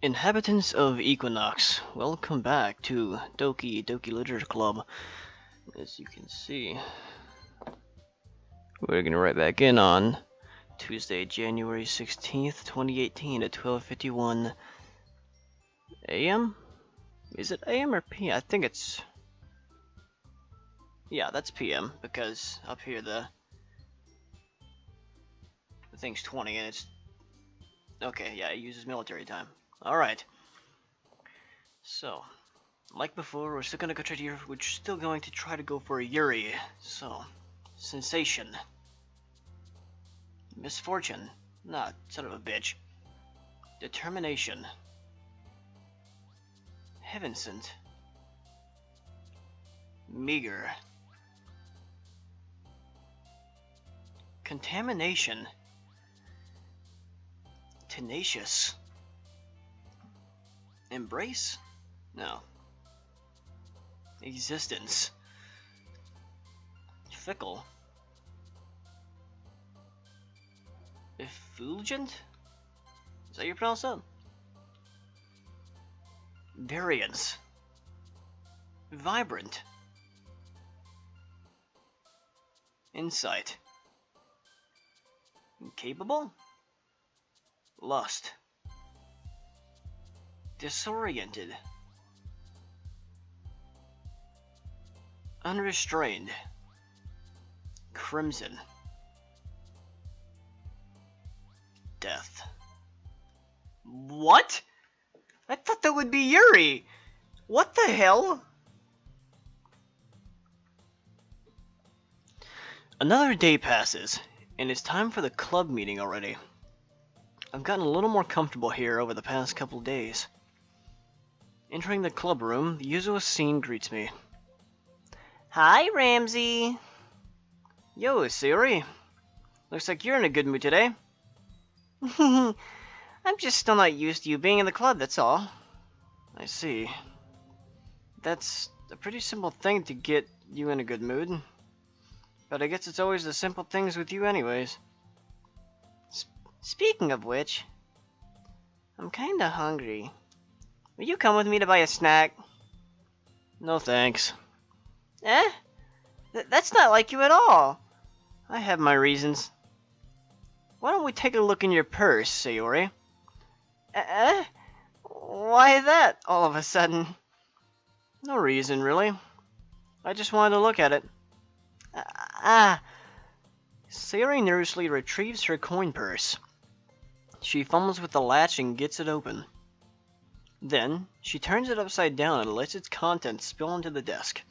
Inhabitants of Equinox, welcome back to Doki Doki Literature Club. As you can see, we're gonna write back in on Tuesday, January 16th, 2018 at 12:51 a.m. Is it a.m. or p.m.? I think it's... yeah, that's p.m. because up here the thing's 20 and it's... okay, yeah, it uses military time. Alright. So, like before, we're still gonna go try to go for Yuri. So, sensation. Misfortune. Nah, son of a bitch. Determination. Heaven sent. Meager. Contamination. Tenacious. Embrace? No. Existence. Fickle. Effulgent? Is that how you pronounce that? Variance. Vibrant. Insight. Capable? Lust. Disoriented. Unrestrained. Crimson. Death. What? I thought that would be Yuri! What the hell? Another day passes, and it's time for the club meeting already. I've gotten a little more comfortable here over the past couple days. Entering the club room, the usual scene greets me. Hi, Ramsey! Yo, Yuri. Looks like you're in a good mood today. I'm just still not used to you being in the club, that's all. I see. That's a pretty simple thing to get you in a good mood. But I guess it's always the simple things with you anyways. Speaking of which, I'm kinda hungry. Will you come with me to buy a snack? No thanks. Eh? That's not like you at all. I have my reasons. Why don't we take a look in your purse, Sayori? Why that, all of a sudden? No reason, really. I just wanted to look at it. Sayori nervously retrieves her coin purse. She fumbles with the latch and gets it open. Then, she turns it upside down and lets its contents spill onto the desk.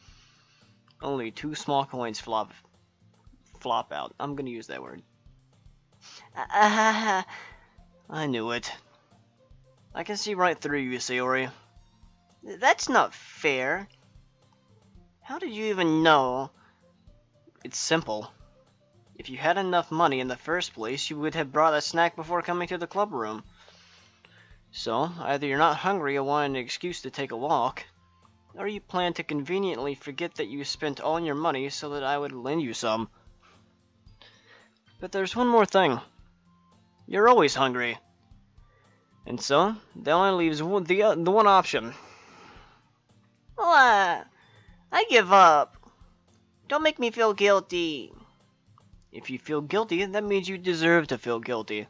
Only 2 small coins flop out. I'm gonna use that word. I knew it. I can see right through you, Sayori. That's not fair. How did you even know? It's simple. If you had enough money in the first place, you would have brought a snack before coming to the club room. So, either you're not hungry or want an excuse to take a walk, or you plan to conveniently forget that you spent all your money so that I would lend you some. But there's one more thing. You're always hungry. And so, that only leaves the one option. I give up. Don't make me feel guilty. If you feel guilty, that means you deserve to feel guilty.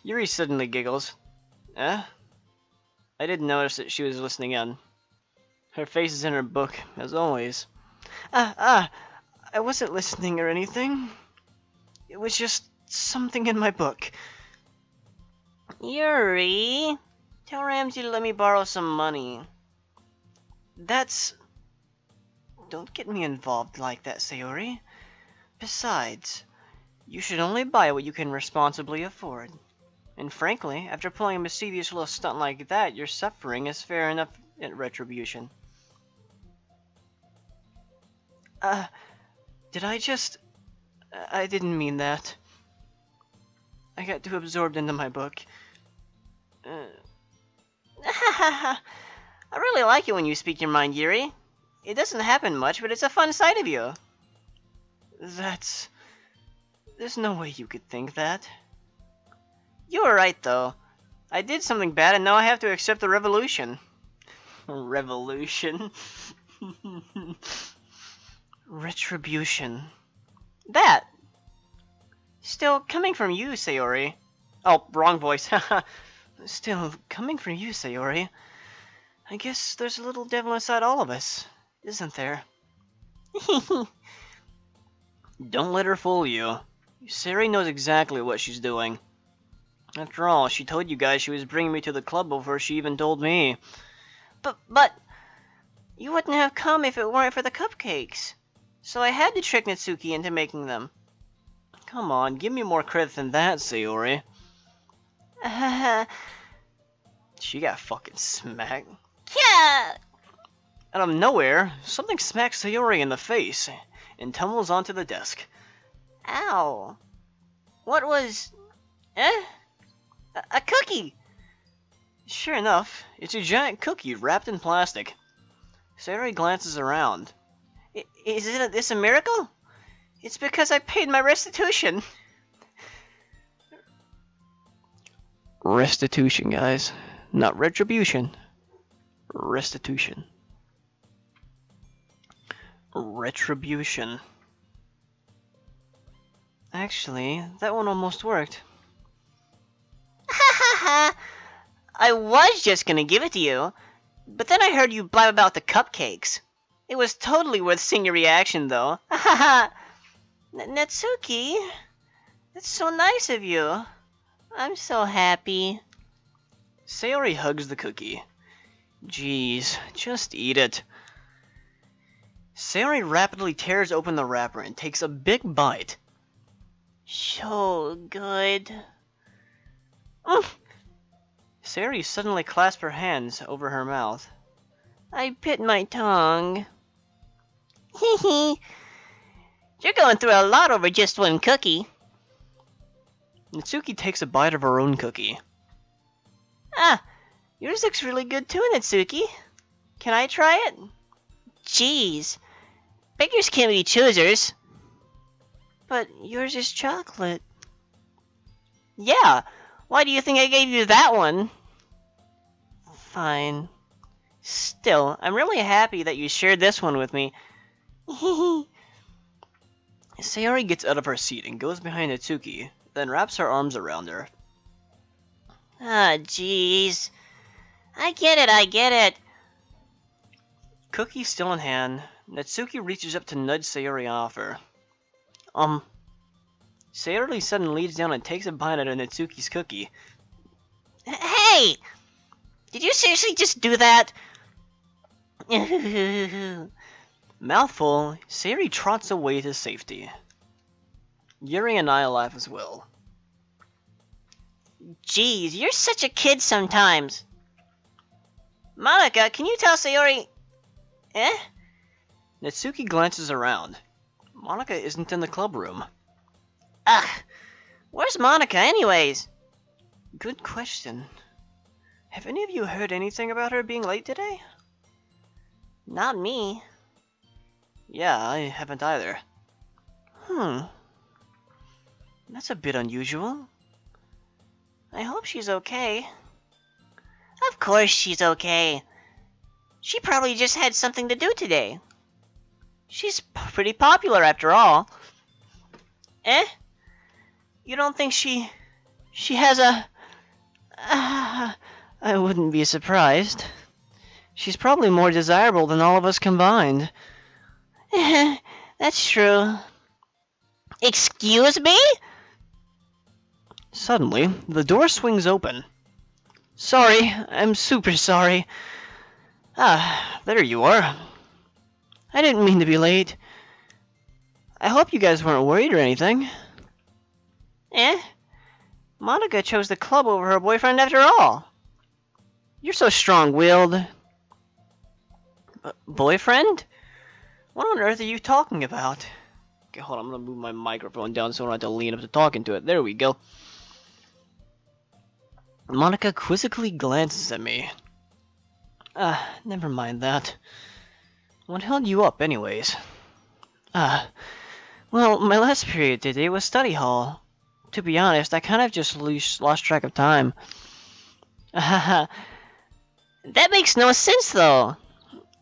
Yuri suddenly giggles. Eh? I didn't notice that she was listening in. Her face is in her book, as always. I wasn't listening or anything. It was just something in my book. Yuri, tell Ramsey to let me borrow some money. That's... Don't get me involved like that, Sayori. Besides, you should only buy what you can responsibly afford. And frankly, after pulling a mischievous little stunt like that, your suffering is fair enough in retribution. Did I just... I didn't mean that. I got too absorbed into my book. I really like it when you speak your mind, Yuri. It doesn't happen much, but it's a fun side of you. There's no way you could think that. You were right, though. I did something bad, and now I have to accept the revolution. Revolution? Retribution. That! Still, coming from you, Sayori. Oh, wrong voice. Still, coming from you, Sayori. I guess there's a little devil inside all of us, isn't there? Don't let her fool you. Sayori knows exactly what she's doing. After all, she told you guys she was bringing me to the club before she even told me. But, you wouldn't have come if it weren't for the cupcakes. So I had to trick Natsuki into making them. Come on, give me more credit than that, Sayori. She got fucking smacked. Yeah! Out of nowhere, something smacks Sayori in the face and tumbles onto the desk. Ow. What was... A cookie! Sure enough, it's a giant cookie wrapped in plastic. Sayori glances around. Is this a miracle? It's because I paid my restitution. Restitution, guys. Not retribution. Restitution. Retribution. Actually, that one almost worked. Ha ha ha! I was just gonna give it to you, but then I heard you blab about the cupcakes. It was totally worth seeing your reaction, though. Ha ha ha! Natsuki, that's so nice of you. I'm so happy. Sayori hugs the cookie. Jeez, just eat it. Sayori rapidly tears open the wrapper and takes a big bite. So good. Sayori suddenly clasps her hands over her mouth. I bit my tongue. Hee hee. You're going through a lot over just one cookie. Natsuki takes a bite of her own cookie. Ah, yours looks really good too, Natsuki. Can I try it? Jeez, beggars can't be choosers. But yours is chocolate. Yeah, why do you think I gave you that one? Fine. Still, I'm really happy that you shared this one with me. Sayori gets out of her seat and goes behind Natsuki, then wraps her arms around her. Ah, jeez. I get it. Cookie still in hand, Natsuki reaches up to nudge Sayori off her. Sayori suddenly leads down and takes a bite out of Natsuki's cookie. Hey! Did you seriously just do that? Mouthful, Sayori trots away to safety. Yuri and I laugh as well. Jeez, you're such a kid sometimes. Monica, can you tell Sayori... Natsuki glances around. Monica isn't in the club room. Ugh, where's Monica anyways? Good question. Have any of you heard anything about her being late today? Not me. Yeah, I haven't either. That's a bit unusual. I hope she's okay. Of course she's okay. She probably just had something to do today. She's pretty popular after all. You don't think she has a... I wouldn't be surprised. She's probably more desirable than all of us combined. That's true. Excuse me? Suddenly, the door swings open. Sorry, I'm super sorry. There you are. I didn't mean to be late. I hope you guys weren't worried or anything. Monica chose the club over her boyfriend after all. You're so strong-willed. Boyfriend? What on earth are you talking about? Okay, hold on, I'm gonna move my microphone down so I don't have to lean up to talk into it. There we go. Monica quizzically glances at me. Never mind that. What held you up, anyways? Well, my last period today was study hall. To be honest, I kind of just lost track of time. That makes no sense, though.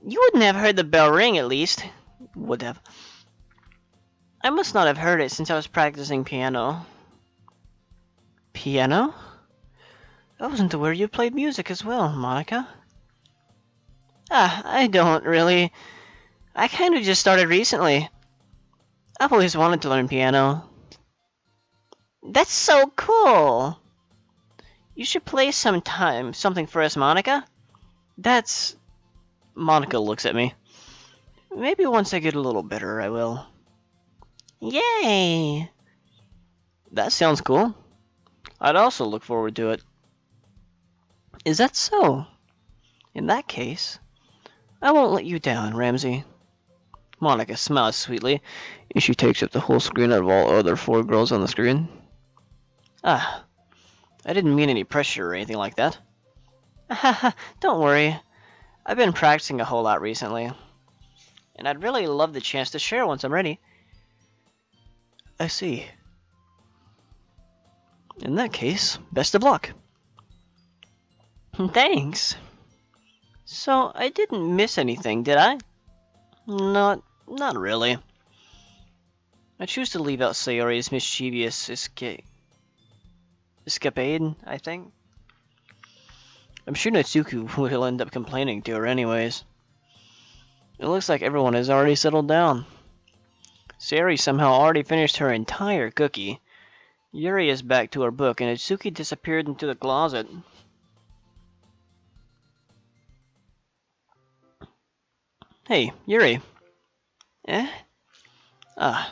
You wouldn't have heard the bell ring, at least. Would have. I must not have heard it since I was practicing piano. Piano? I wasn't aware you played music as well, Monica. I don't really. I kind of just started recently. I've always wanted to learn piano. That's so cool. You should play sometime something for us, Monica. That's... Monica looks at me. Maybe once I get a little better, I will. Yay! That sounds cool. I'd also look forward to it. Is that so? In that case, I won't let you down, Ramsey. Monica smiles sweetly, and she takes up the whole screen out of all other 4 girls on the screen. I didn't mean any pressure or anything like that. Don't worry. I've been practicing a whole lot recently. And I'd really love the chance to share once I'm ready. I see. In that case, best of luck. Thanks. So, I didn't miss anything, did I? Not really. I choose to leave out Sayori's mischievous escapade, I think. I'm sure Natsuki will end up complaining to her anyways. It looks like everyone has already settled down. Sayori somehow already finished her entire cookie. Yuri is back to her book, and Natsuki disappeared into the closet. Hey, Yuri. Eh? I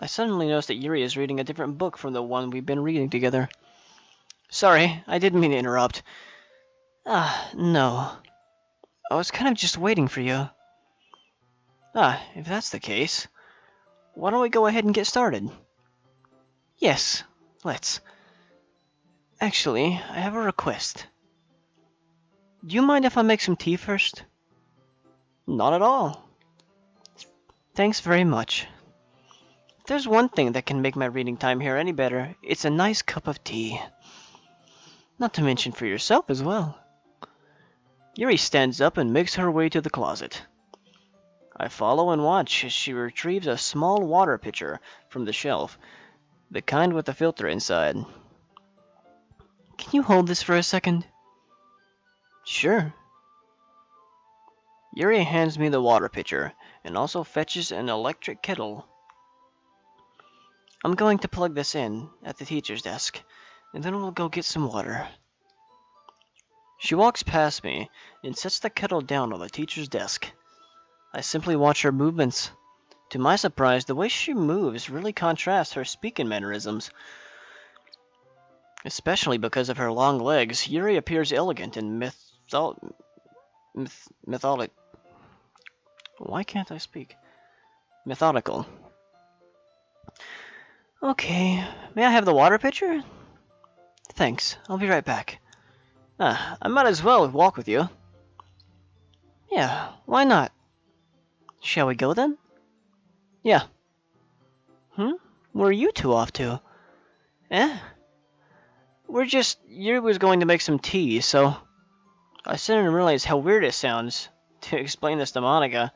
suddenly noticed that Yuri is reading a different book from the one we've been reading together. Sorry, I didn't mean to interrupt. No. I was kind of just waiting for you. If that's the case, why don't we go ahead and get started? Yes, let's. Actually, I have a request. Do you mind if I make some tea first? Not at all. Thanks very much. If there's one thing that can make my reading time here any better, it's a nice cup of tea. Not to mention for yourself as well. Yuri stands up and makes her way to the closet. I follow and watch as she retrieves a small water pitcher from the shelf, the kind with a filter inside. Can you hold this for a second? Sure. Yuri hands me the water pitcher and also fetches an electric kettle. I'm going to plug this in at the teacher's desk, and then we'll go get some water. She walks past me and sets the kettle down on the teacher's desk. I simply watch her movements. To my surprise, the way she moves really contrasts her speaking mannerisms. Especially because of her long legs, Yuri appears elegant and methodic. Why can't I speak? Methodical. Okay, may I have the water pitcher? Thanks, I'll be right back. I might as well walk with you. Yeah, why not? Shall we go then? Yeah. Where are you two off to? Yuri was going to make some tea, so I didn't realize how weird it sounds to explain this to Monica.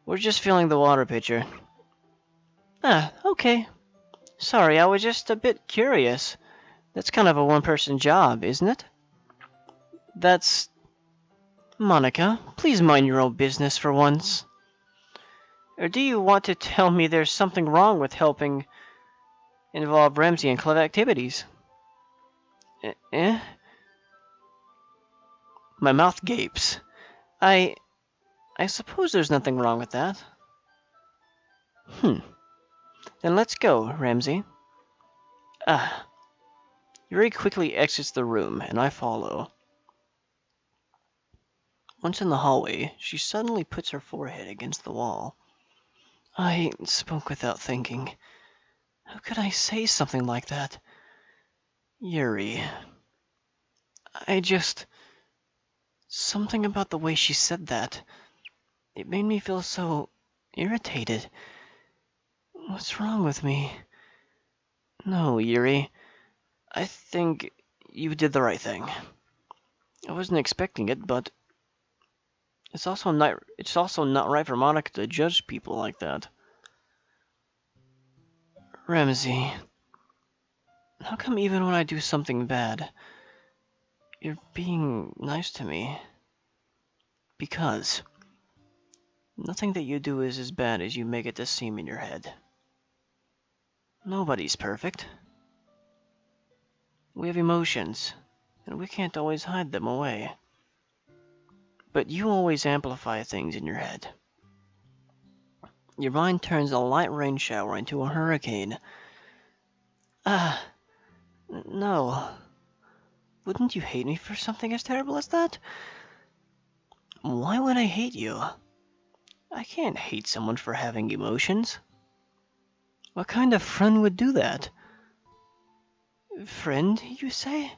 We're just filling the water pitcher. Okay. Sorry, I was just a bit curious. That's kind of a one-person job, isn't it? That's... Monica, please mind your own business for once. Or do you want to tell me there's something wrong with helping involve Ramsey in club activities? My mouth gapes. I suppose there's nothing wrong with that. Then let's go, Ramsey. Yuri quickly exits the room, and I follow. Once in the hallway, she suddenly puts her forehead against the wall. I spoke without thinking. How could I say something like that? Yuri. Something about the way she said that. It made me feel so irritated. What's wrong with me? No, Yuri. I think you did the right thing. I wasn't expecting it, but it's also not right for Monica to judge people like that. Ramsey, how come even when I do something bad, you're being nice to me? Because nothing that you do is as bad as you make it to seem in your head. Nobody's perfect. We have emotions, and we can't always hide them away. But you always amplify things in your head. Your mind turns a light rain shower into a hurricane. No. Wouldn't you hate me for something as terrible as that? Why would I hate you? I can't hate someone for having emotions. What kind of friend would do that? Friend, you say?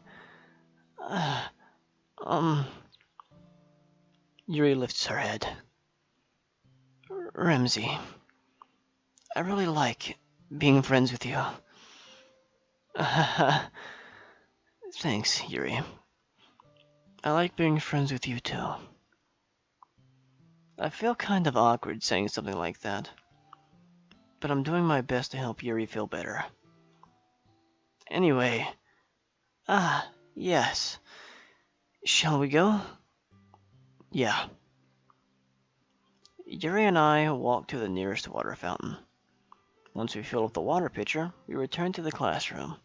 Yuri lifts her head. Ramsey, I really like being friends with you. Thanks, Yuri. I like being friends with you too. I feel kind of awkward saying something like that, but I'm doing my best to help Yuri feel better. Anyway, yes. Shall we go? Yeah. Yuri and I walk to the nearest water fountain. Once we fill up the water pitcher, we return to the classroom.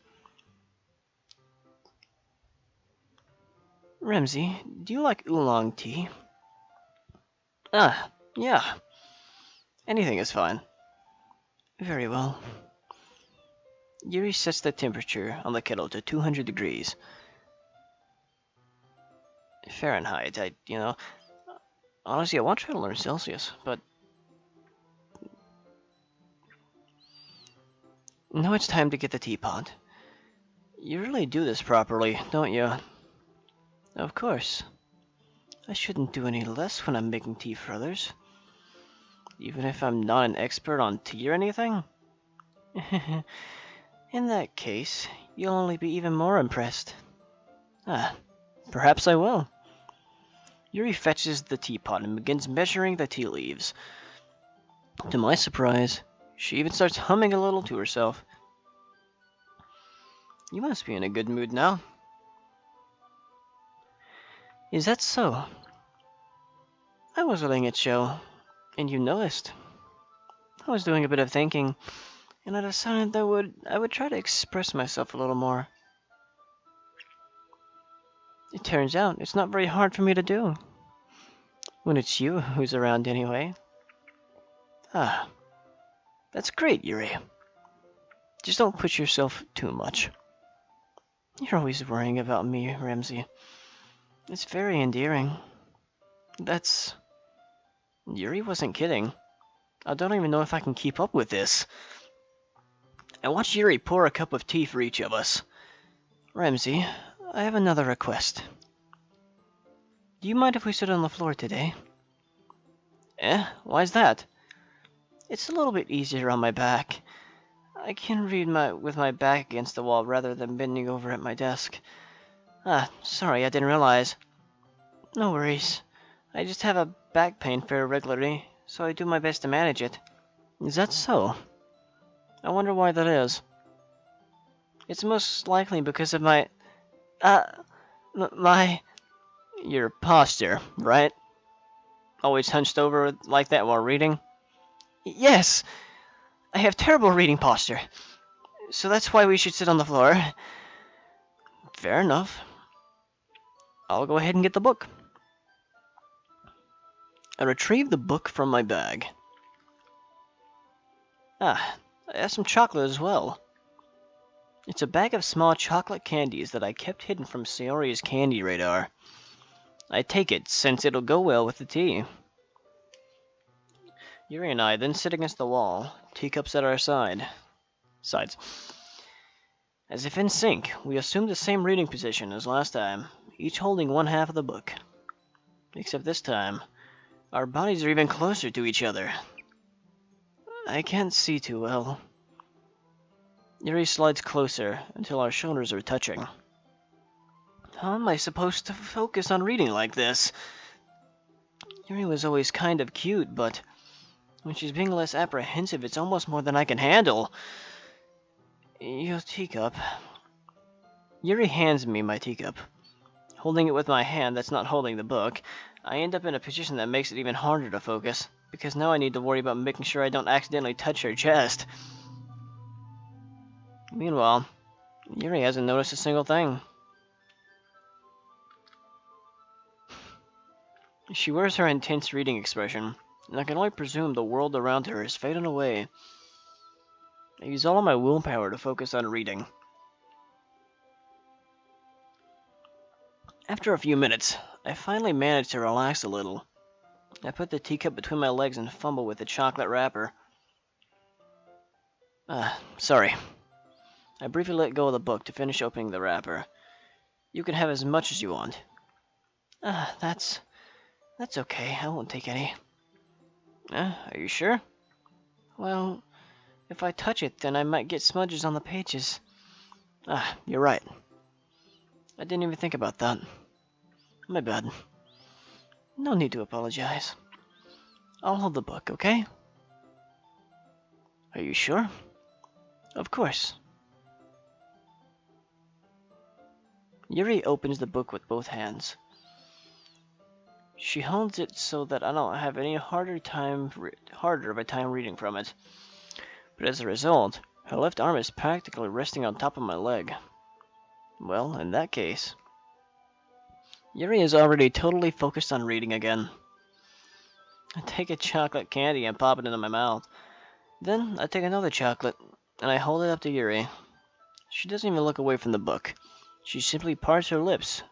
Ramsey, do you like oolong tea? Yeah. Anything is fine. Very well. Yuri sets the temperature on the kettle to 200 degrees. Fahrenheit, honestly, I want to try to learn Celsius, but now it's time to get the teapot. You really do this properly, don't you? Of course. I shouldn't do any less when I'm making tea for others. Even if I'm not an expert on tea or anything? In that case, you'll only be even more impressed. Perhaps I will. Yuri fetches the teapot and begins measuring the tea leaves. To my surprise, she even starts humming a little to herself. You must be in a good mood now. Is that so? I was letting it show, and you noticed. I was doing a bit of thinking, and I decided that I would try to express myself a little more. It turns out it's not very hard for me to do. When it's you who's around anyway. That's great, Yuri. Just don't push yourself too much. You're always worrying about me, Ramsey. It's very endearing. Yuri wasn't kidding. I don't even know if I can keep up with this. I watched Yuri pour a cup of tea for each of us. Ramsey, I have another request. Do you mind if we sit on the floor today? Why's that? It's a little bit easier on my back. I can read with my back against the wall rather than bending over at my desk. Sorry, I didn't realize. No worries. I just have a back pain fairly regularly, so I do my best to manage it. Is that so? I wonder why that is. It's most likely because of your posture, right? Always hunched over like that while reading? Yes! I have terrible reading posture. So that's why we should sit on the floor. Fair enough. I'll go ahead and get the book. I retrieved the book from my bag. I have some chocolate as well. It's a bag of small chocolate candies that I kept hidden from Sayori's candy radar. I take it, since it'll go well with the tea. Yuri and I then sit against the wall, teacups at our sides. As if in sync, we assume the same reading position as last time, each holding one half of the book. Except this time, our bodies are even closer to each other. I can't see too well. Yuri slides closer until our shoulders are touching. How am I supposed to focus on reading like this? Yuri was always kind of cute, but when she's being less apprehensive, it's almost more than I can handle. Your teacup. Yuri hands me my teacup. Holding it with my hand that's not holding the book, I end up in a position that makes it even harder to focus, because now I need to worry about making sure I don't accidentally touch her chest. Meanwhile, Yuri hasn't noticed a single thing. She wears her intense reading expression, and I can only presume the world around her is fading away. I use all of my willpower to focus on reading. After a few minutes, I finally manage to relax a little. I put the teacup between my legs and fumble with the chocolate wrapper. Sorry. I briefly let go of the book to finish opening the wrapper. You can have as much as you want. That's okay. I won't take any. Are you sure? Well, if I touch it, then I might get smudges on the pages. You're right. I didn't even think about that. My bad. No need to apologize. I'll hold the book, okay? Are you sure? Of course. Yuri opens the book with both hands. She holds it so that I don't have any harder of a time reading from it. But as a result, her left arm is practically resting on top of my leg. Well, in that case, Yuri is already totally focused on reading again. I take a chocolate candy and pop it into my mouth. Then I take another chocolate and I hold it up to Yuri. She doesn't even look away from the book. She simply parts her lips,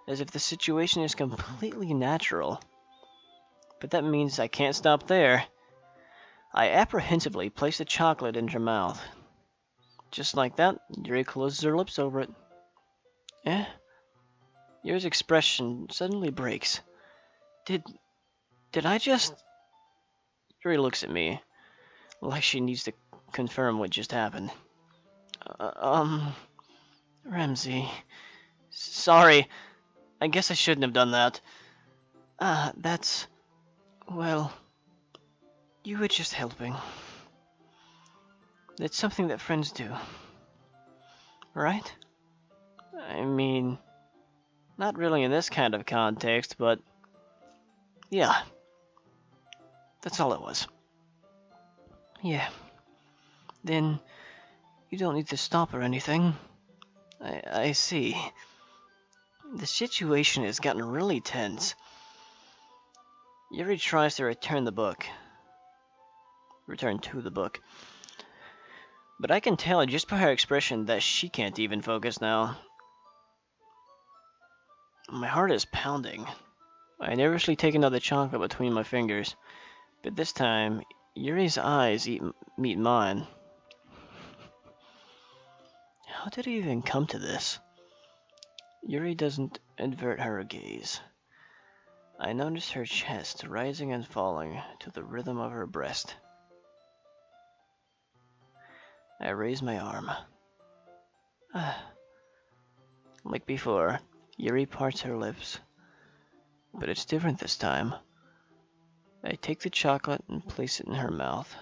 as if the situation is completely natural. But that means I can't stop there. I apprehensively place the chocolate in her mouth. Just like that, Yuri closes her lips over it. Yuri's expression suddenly breaks. Did I just... Yuri looks at me, like she needs to confirm what just happened. Ramsey... Sorry. I guess I shouldn't have done that. Well... You were just helping. It's something that friends do. Right? I mean... Not really in this kind of context, but... Yeah. That's all it was. Yeah. Then... You don't need to stop or anything. I see. The situation has gotten really tense. Yuri tries to return to the book. But I can tell just by her expression that she can't even focus now. My heart is pounding. I nervously take another chocolate between my fingers, but this time, Yuri's eyes meet mine. How did it even come to this? Yuri doesn't avert her gaze. I notice her chest rising and falling to the rhythm of her breast. I raise my arm. Like before, Yuri parts her lips. But it's different this time. I take the chocolate and place it in her mouth.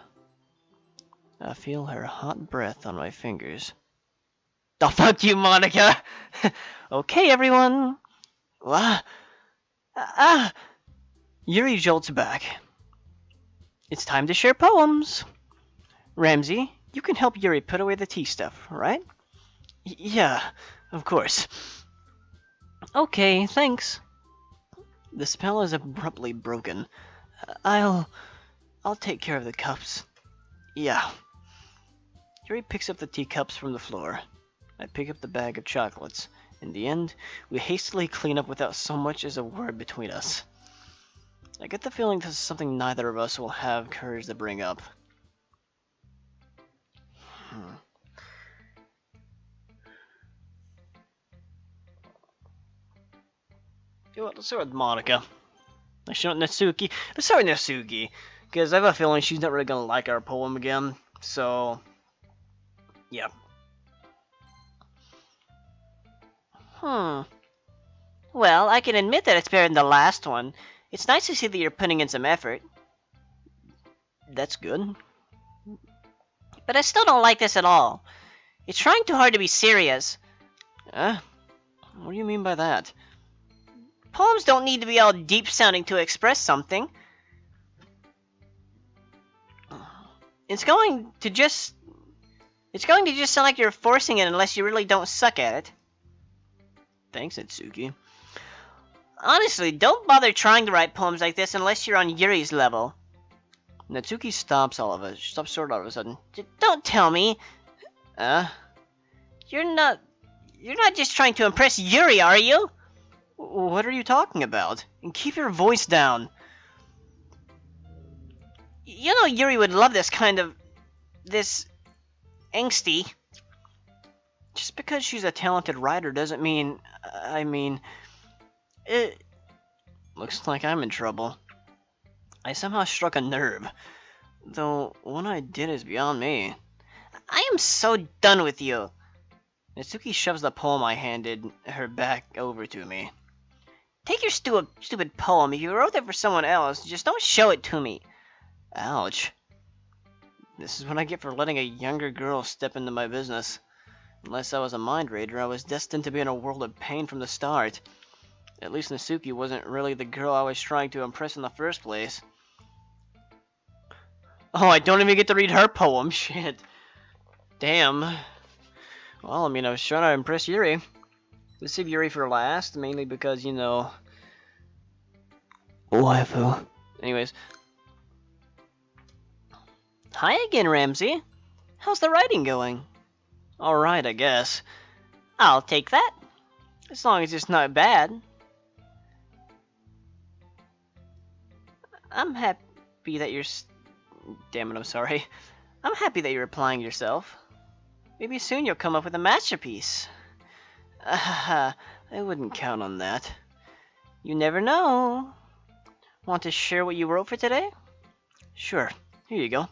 I feel her hot breath on my fingers. The fuck you, Monica! Okay, everyone. Yuri jolts back. It's time to share poems. Ramsey, you can help Yuri put away the tea stuff, right? Yeah, of course. Okay, thanks. The spell is abruptly broken. I'll take care of the cups. Yeah. Yuri picks up the teacups from the floor. I pick up the bag of chocolates. In the end, we hastily clean up without so much as a word between us. I get the feeling this is something neither of us will have courage to bring up. You know what, let's start with Monica. Actually, not Natsuki. Let's start with Natsuki, because I have a feeling she's not really going to like our poem again, so... Yeah. Well, I can admit that it's better than the last one. It's nice to see that you're putting in some effort. That's good. But I still don't like this at all. It's trying too hard to be serious. What do you mean by that? Poems don't need to be all deep-sounding to express something. It's going to just sound like you're forcing it unless you really don't suck at it. Thanks, Itsuki. Honestly, don't bother trying to write poems like this unless you're on Yuri's level. Natsuki stops short all of a sudden. Don't tell me. You're not just trying to impress Yuri, are you? What are you talking about? And keep your voice down. You know Yuri would love this angsty. Just because she's a talented writer doesn't mean... Looks like I'm in trouble. I somehow struck a nerve. Though, what I did is beyond me. I am so done with you. Natsuki shoves the poem I handed her back over to me. Take your stupid poem. If you wrote it for someone else, just don't show it to me. Ouch. This is what I get for letting a younger girl step into my business. Unless I was a mind reader, I was destined to be in a world of pain from the start. At least Natsuki wasn't really the girl I was trying to impress in the first place. Oh, I don't even get to read her poem. Shit. Damn. Well, I mean, I was trying to impress Yuri. Let's save Yuri for last, mainly because, you know... waifu. Anyways. Hi again, Ramsey. How's the writing going? Alright, I guess. I'll take that. As long as it's not bad. I'm happy that you're... Damn it, I'm sorry. I'm happy that you're applying yourself. Maybe soon you'll come up with a masterpiece. I wouldn't count on that. You never know. Want to share what you wrote for today? Sure. Here you go.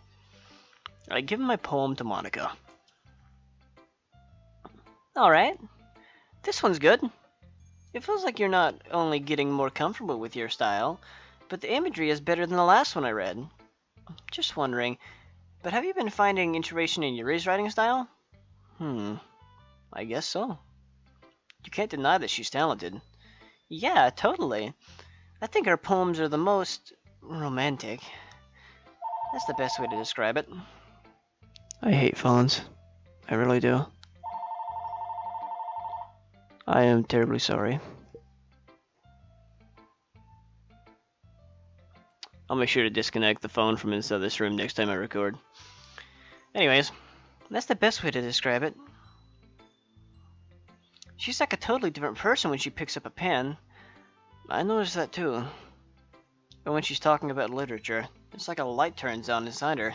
I give my poem to Monica. Alright. This one's good. It feels like you're not only getting more comfortable with your style, but the imagery is better than the last one I read. Just wondering, but have you been finding inspiration in Yuri's writing style? I guess so. You can't deny that she's talented. Yeah, totally. I think her poems are the most romantic. That's the best way to describe it. I hate phones. I really do. I am terribly sorry. I'll make sure to disconnect the phone from inside this room next time I record. Anyways, that's the best way to describe it. She's like a totally different person when she picks up a pen. I noticed that too. But when she's talking about literature, it's like a light turns on inside her.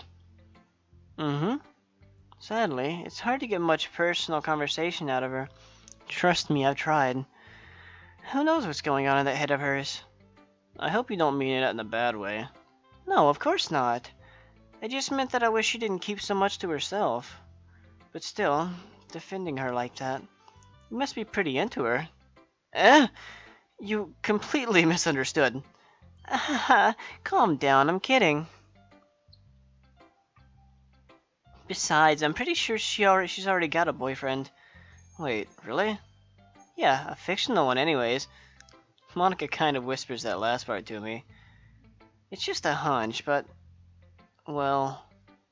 Sadly, it's hard to get much personal conversation out of her. Trust me, I've tried. Who knows what's going on in that head of hers? I hope you don't mean it in a bad way. No, of course not. I just meant that I wish she didn't keep so much to herself. But still, defending her like that, you must be pretty into her. You completely misunderstood. Calm down, I'm kidding. Besides, I'm pretty sure she's already got a boyfriend. Wait, really? Yeah, a fictional one anyways. Monica kind of whispers that last part to me. It's just a hunch, but... well,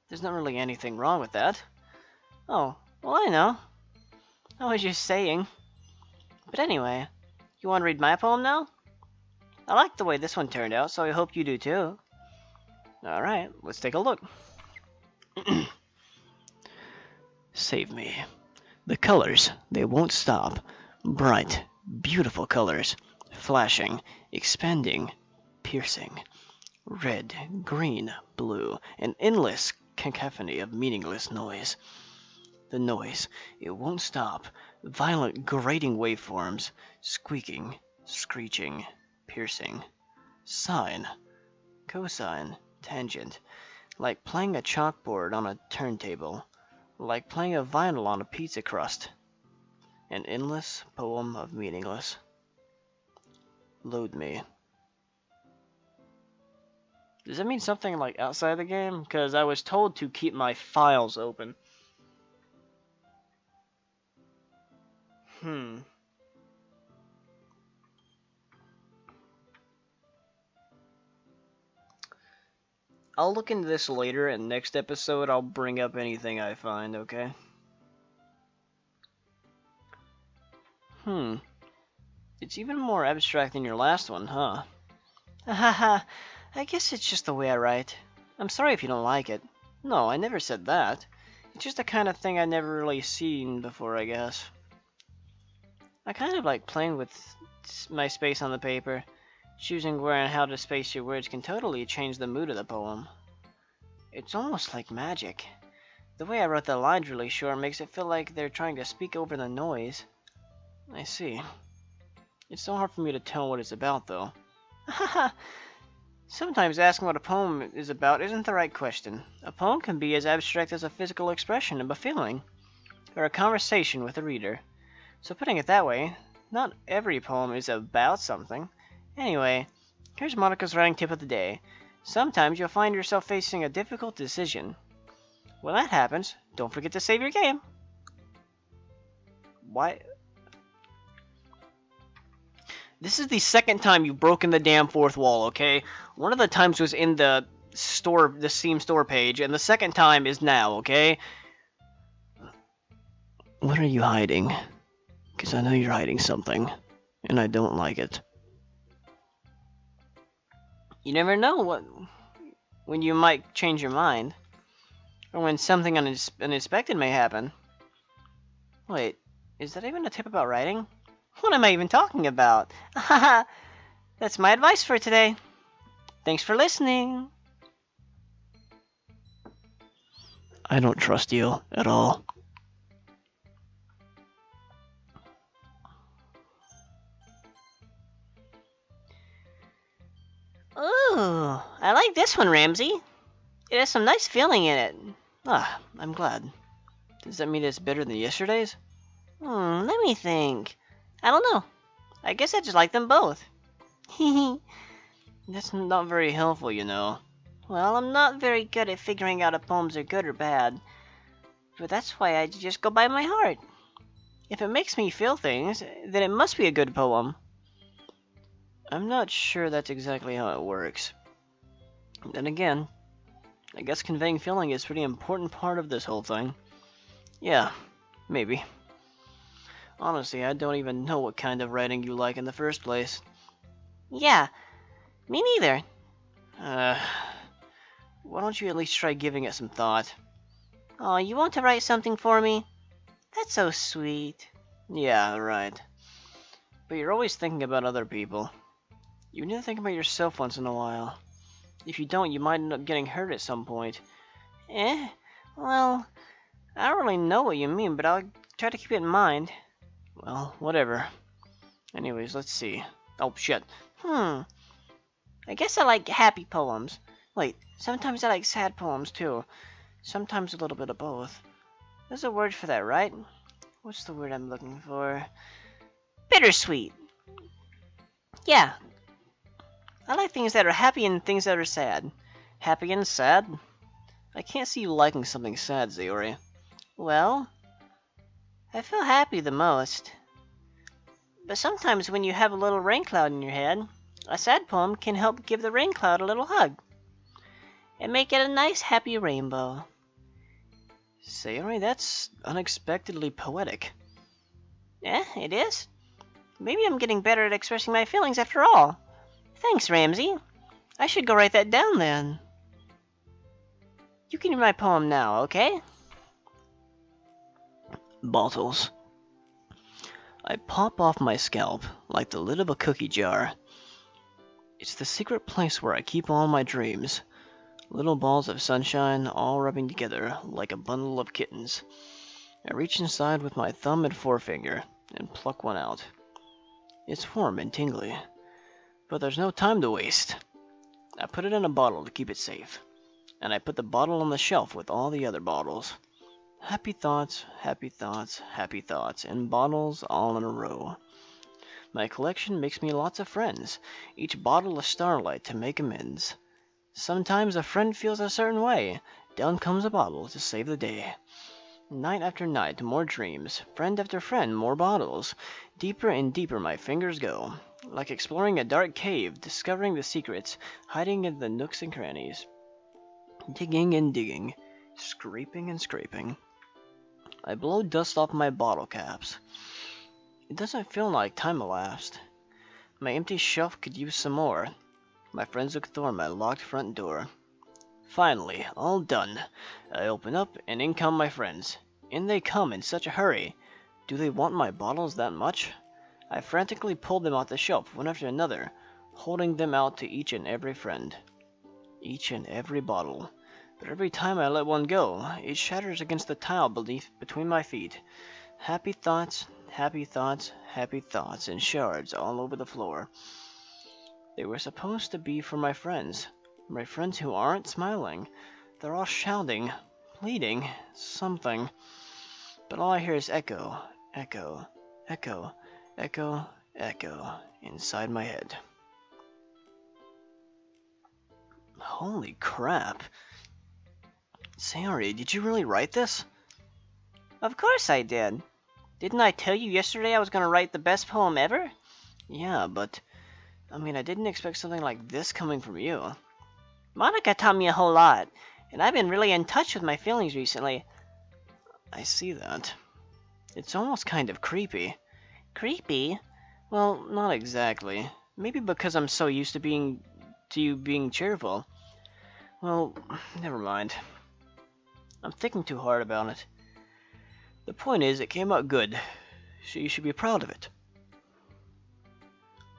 there's not really anything wrong with that. Oh, well I know. I was just saying. But anyway, you want to read my poem now? I like the way this one turned out, so I hope you do too. Alright, let's take a look. Save me. The colors, they won't stop. Bright, beautiful colors. Flashing, expanding, piercing. Red, green, blue, an endless cacophony of meaningless noise. The noise, it won't stop. Violent, grating waveforms. Squeaking, screeching, piercing. Sine, cosine, tangent. Like playing a chalkboard on a turntable. like playing a vinyl on a pizza crust. An endless poem of meaningless. Load me. Does that mean something like outside the game? Because I was told to keep my files open. I'll look into this later, and next episode I'll bring up anything I find, okay? It's even more abstract than your last one, huh? Haha, I guess it's just the way I write. I'm sorry if you don't like it. No, I never said that. It's just the kind of thing I never really seen before, I guess. I kind of like playing with my space on the paper. Choosing where and how to space your words can totally change the mood of the poem. It's almost like magic. The way I wrote the lines really short makes it feel like they're trying to speak over the noise. I see. It's so hard for me to tell what it's about, though. Haha. Sometimes asking what a poem is about isn't the right question. A poem can be as abstract as a physical expression of a feeling, or a conversation with a reader. So putting it that way, not every poem is about something. Anyway, here's Monica's writing tip of the day. Sometimes you'll find yourself facing a difficult decision. When that happens, don't forget to save your game. Why? This is the second time you've broken the damn fourth wall, okay? One of the times was in the store, the Steam store page, and the second time is now, okay? What are you hiding? Because I know you're hiding something, and I don't like it. You never know when you might change your mind, or when something unexpected may happen. Wait, is that even a tip about writing? What am I even talking about? Haha, that's my advice for today. Thanks for listening. I don't trust you at all. Ooh, I like this one, Ramsey. It has some nice feeling in it. Ah, I'm glad. Does that mean it's better than yesterday's? Let me think. I don't know. I guess I just like them both. Hehe. That's not very helpful, you know. Well, I'm not very good at figuring out if poems are good or bad. But that's why I just go by my heart. If it makes me feel things, then it must be a good poem. I'm not sure that's exactly how it works. Then again, I guess conveying feeling is a pretty important part of this whole thing. Yeah, maybe. Honestly, I don't even know what kind of writing you like in the first place. Yeah, me neither. Why don't you at least try giving it some thought? Oh, you want to write something for me? That's so sweet. Yeah, right. But you're always thinking about other people. You need to think about yourself once in a while. If you don't, you might end up getting hurt at some point. Well, I don't really know what you mean, but I'll try to keep it in mind. Well, whatever. Anyways, let's see. Oh, shit. I guess I like happy poems. Wait, sometimes I like sad poems, too. Sometimes a little bit of both. There's a word for that, right? What's the word I'm looking for? Bittersweet. Yeah. I like things that are happy and things that are sad. Happy and sad? I can't see you liking something sad, Yuri. Well, I feel happy the most. But sometimes when you have a little rain cloud in your head, a sad poem can help give the rain cloud a little hug. And make it a nice happy rainbow. Sayori, that's unexpectedly poetic. It is. Maybe I'm getting better at expressing my feelings after all. Thanks, Ramsey. I should go write that down then. You can read my poem now, okay? Bottles. I pop off my scalp like the lid of a cookie jar. It's the secret place where I keep all my dreams. Little balls of sunshine all rubbing together like a bundle of kittens. I reach inside with my thumb and forefinger and pluck one out. It's warm and tingly. But there's no time to waste. I put it in a bottle to keep it safe, and I put the bottle on the shelf with all the other bottles. Happy thoughts, happy thoughts, happy thoughts, and bottles all in a row. My collection makes me lots of friends, each bottle a starlight to make amends. Sometimes a friend feels a certain way, down comes a bottle to save the day. Night after night, more dreams, friend after friend, more bottles. Deeper and deeper my fingers go, like exploring a dark cave, discovering the secrets, hiding in the nooks and crannies. Digging and digging, scraping and scraping. I blow dust off my bottle caps. It doesn't feel like time elapsed. My empty shelf could use some more. My friends look through my locked front door. Finally, all done. I open up, and in come my friends. In they come in such a hurry. Do they want my bottles that much? I frantically pull them off the shelf, one after another, holding them out to each and every friend. Each and every bottle. But every time I let one go, it shatters against the tile between my feet. Happy thoughts, happy thoughts, happy thoughts, in shards all over the floor. They were supposed to be for my friends who aren't smiling. They're all shouting, pleading, something. But all I hear is echo, echo, echo, echo, echo, inside my head. Holy crap. Sayori, did you really write this? Of course I did. Didn't I tell you yesterday I was going to write the best poem ever? Yeah, but I didn't expect something like this coming from you. Monica taught me a whole lot, and I've been really in touch with my feelings recently. I see that. It's almost kind of creepy. Creepy? Well, not exactly. Maybe because I'm so used to you being cheerful. Well, never mind. I'm thinking too hard about it. The point is, it came out good, so you should be proud of it.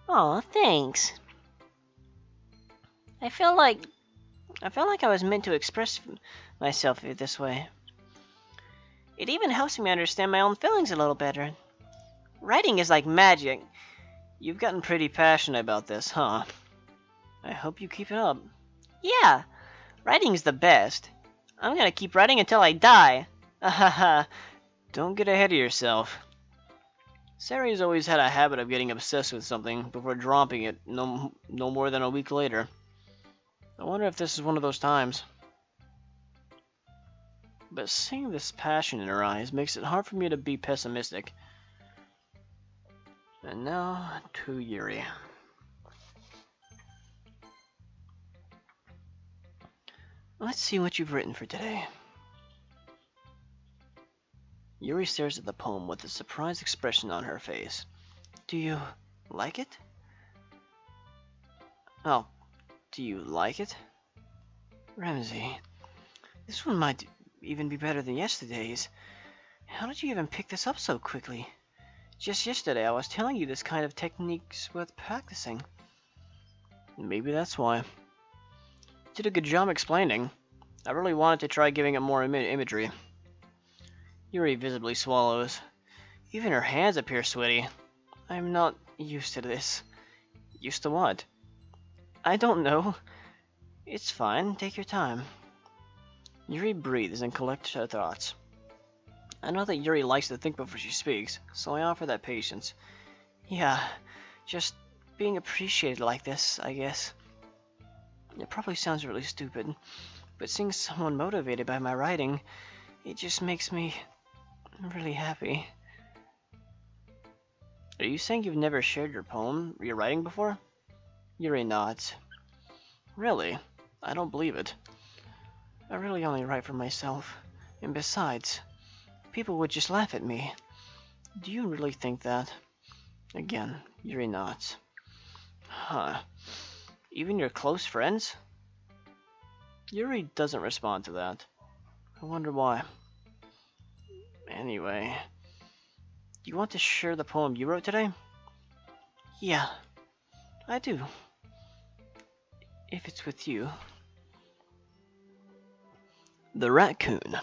Aw, thanks. I feel like I was meant to express myself this way. It even helps me understand my own feelings a little better. Writing is like magic. You've gotten pretty passionate about this, huh? I hope you keep it up. Yeah, writing's the best. I'm gonna keep writing until I die. Ahaha, don't get ahead of yourself. Sari's always had a habit of getting obsessed with something before dropping it no more than a week later. I wonder if this is one of those times. But seeing this passion in her eyes makes it hard for me to be pessimistic. And now to Yuri. Let's see what you've written for today. Yuri stares at the poem with a surprised expression on her face. Do you like it? Oh, do you like it? Ramsey, this one might even be better than yesterday's. How did you even pick this up so quickly? Just yesterday I was telling you this kind of technique's worth practicing. Maybe that's why. Did a good job explaining. I really wanted to try giving it more imagery. Yuri visibly swallows. Even her hands appear sweaty. I'm not used to this. Used to what? I don't know. It's fine, take your time. Yuri breathes and collects her thoughts. I know that Yuri likes to think before she speaks, so I offer that patience. Yeah, just being appreciated like this, I guess. It probably sounds really stupid, but seeing someone motivated by my writing, it just makes me really happy. Are you saying you've never shared your writing before? Yuri nods. Really? I don't believe it. I really only write for myself, and besides, people would just laugh at me. Do you really think that? Again, Yuri nods. Huh. Even your close friends? Yuri doesn't respond to that. I wonder why. Anyway, do you want to share the poem you wrote today? Yeah, I do. If it's with you. The Raccoon.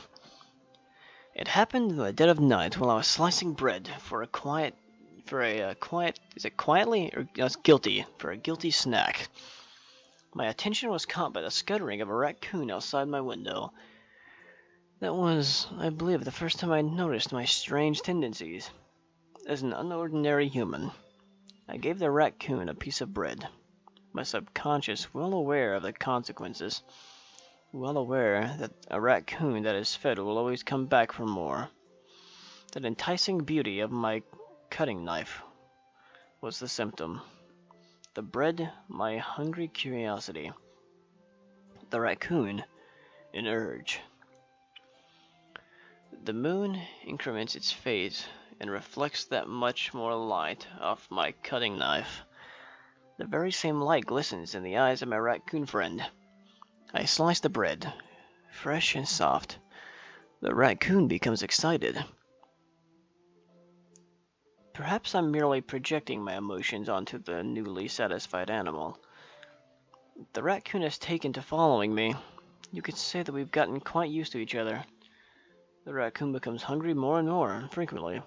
It happened in the dead of night while I was slicing bread for a guilty snack. My attention was caught by the scuttering of a raccoon outside my window. That was, I believe, the first time I noticed my strange tendencies. As an unordinary human, I gave the raccoon a piece of bread, my subconscious well aware of the consequences, well aware that a raccoon that is fed will always come back for more. That enticing beauty of my cutting knife was the symptom. The bread, my hungry curiosity. The raccoon, an urge. The moon increments its phase and reflects that much more light off my cutting knife. The very same light glistens in the eyes of my raccoon friend. I slice the bread, fresh and soft. The raccoon becomes excited. Perhaps I'm merely projecting my emotions onto the newly satisfied animal. The raccoon has taken to following me. You could say that we've gotten quite used to each other. The raccoon becomes hungry more and more frequently,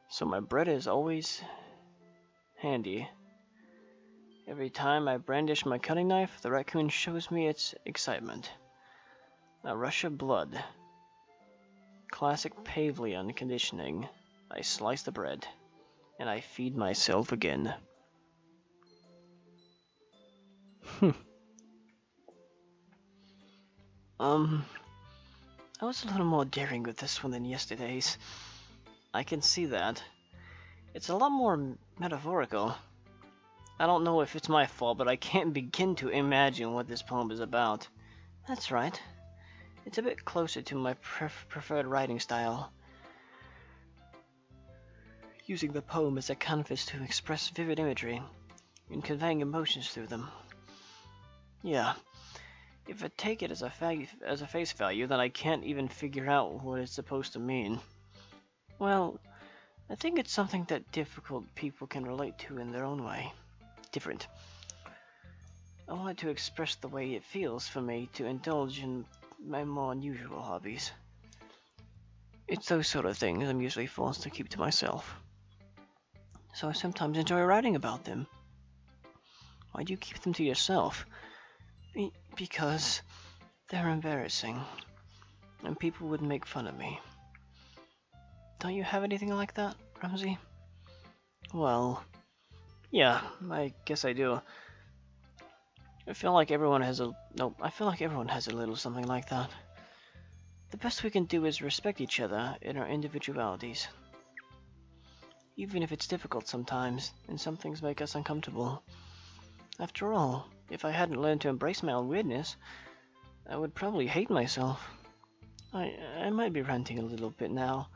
so my bread is always handy. Every time I brandish my cutting knife, the raccoon shows me its excitement. A rush of blood. Classic Pavlian conditioning. I slice the bread, and I feed myself again. I was a little more daring with this one than yesterday's. I can see that. It's a lot more metaphorical. I don't know if it's my fault, but I can't begin to imagine what this poem is about. That's right. It's a bit closer to my preferred writing style. Using the poem as a canvas to express vivid imagery and conveying emotions through them. Yeah. If I take it as a face value, then I can't even figure out what it's supposed to mean. Well, I think it's something that difficult people can relate to in their own way. Different. I wanted to express the way it feels for me to indulge in my more unusual hobbies. It's those sort of things I'm usually forced to keep to myself. So I sometimes enjoy writing about them. Why do you keep them to yourself? Because they're embarrassing, and people would make fun of me. Don't you have anything like that, Ramsey? Well, yeah, I guess I do. I feel like everyone has a little something like that. The best we can do is respect each other in our individualities. Even if it's difficult sometimes, and some things make us uncomfortable. After all, if I hadn't learned to embrace my own weirdness, I would probably hate myself. I might be ranting a little bit now,